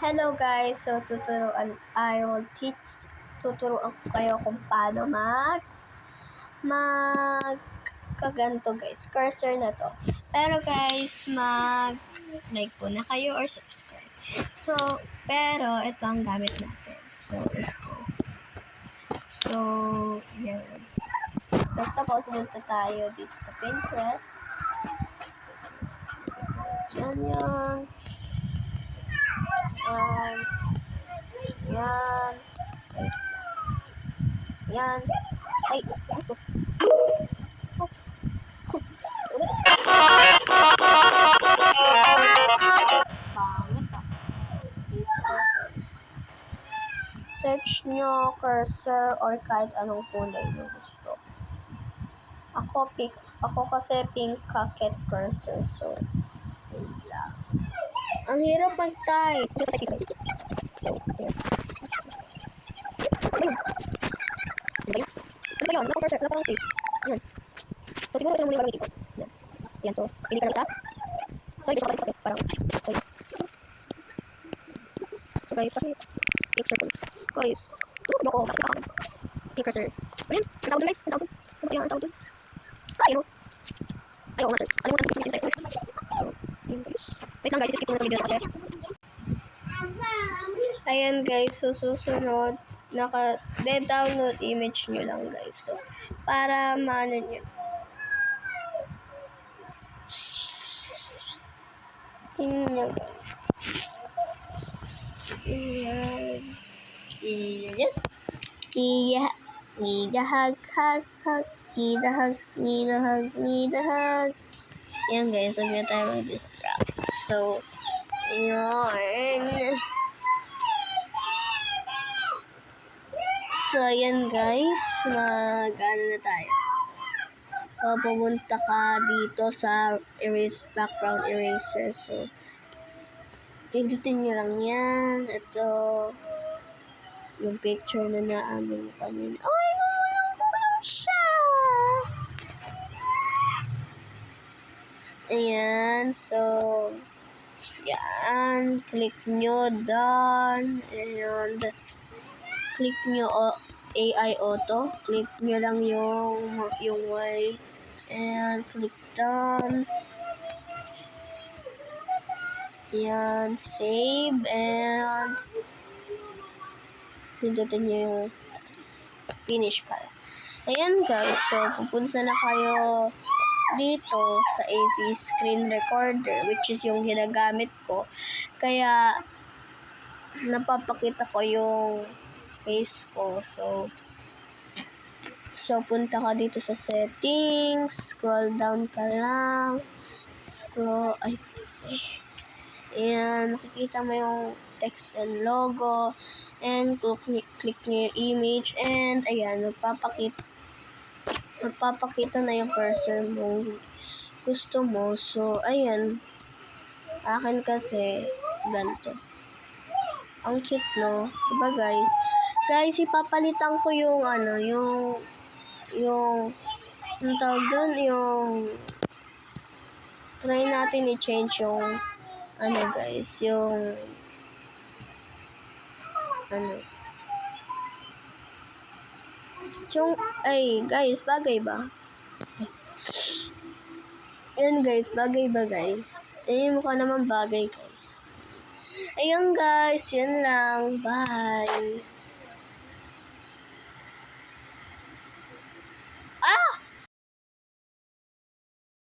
Hello guys, so tuturuan ko kayo kung paano kaganto guys, cursor na to. Pero guys, like po na kayo or subscribe. So, pero ito ang gamit natin. So, let's go. So, yan. Basta po, pumunta tayo dito sa Pinterest. Yan yan. Yan. Yan. Ay, ito. Pangit ah. Dito. Search nyo cursor or kahit anong kulay nyo gusto. Ako kasi pink cocket cursor. So, wait lang. Ang hirap mag-type. So, here. Ano ba yun? Ano cursor? Ano parang tape? Yan. So, siguro ito muna yung gagamitin ko. Yan. Yan. So, pili ka lang sa. Sorry, gusto ko kasi parang. Sorry. So, guys, bakit? Click circle. Guys, tulog ako. Bakit ako? Click cursor. Ayun. Ang tawag dun, guys. Ang tawag dun. Ano ba yan? Ang tawag dun? Ayun. Ayaw ko nga, sir. Alam mo na kung type. So, yun guys. Wait lang guys, skip ko na ito video na kasi. Ayan guys, so susunod, download image nyo lang guys. So, para maano nyo. Tingnan nyo guys. Ayan. Hag. Yan guys, huwag na tayo mag-distract. So, yun. So, yan guys, mag-ano na tayo. Pumunta ka dito sa background eraser. So, pindutin nyo lang yan. Ito, yung picture na namin kanina. Ay, kulang siya! Ayan, so, yan, click nyo done, and click nyo AI Auto, click nyo lang yung white, and click done, yan, save, and pindutin nyo yung finish pala. Ayan guys, so pupunta na kayo dito sa AC screen recorder, which is yung ginagamit ko. Kaya napapakita ko yung face ko. So punta ka dito sa settings, scroll down ka lang, ayan, makikita mo yung text and logo, and click nyo yung image, and ayan, magpapakita na yung cursor mo gusto mo. So, ayan. Akin kasi, ganito. Ang cute, no? Diba, guys? Guys, ipapalitan ko yung, ang tawag dun, try natin i-change yung, guys, yung, guys, bagay ba? Ayan guys, bagay ba guys? Ayan, mukha naman bagay guys. Ayan guys, yan lang. Bye!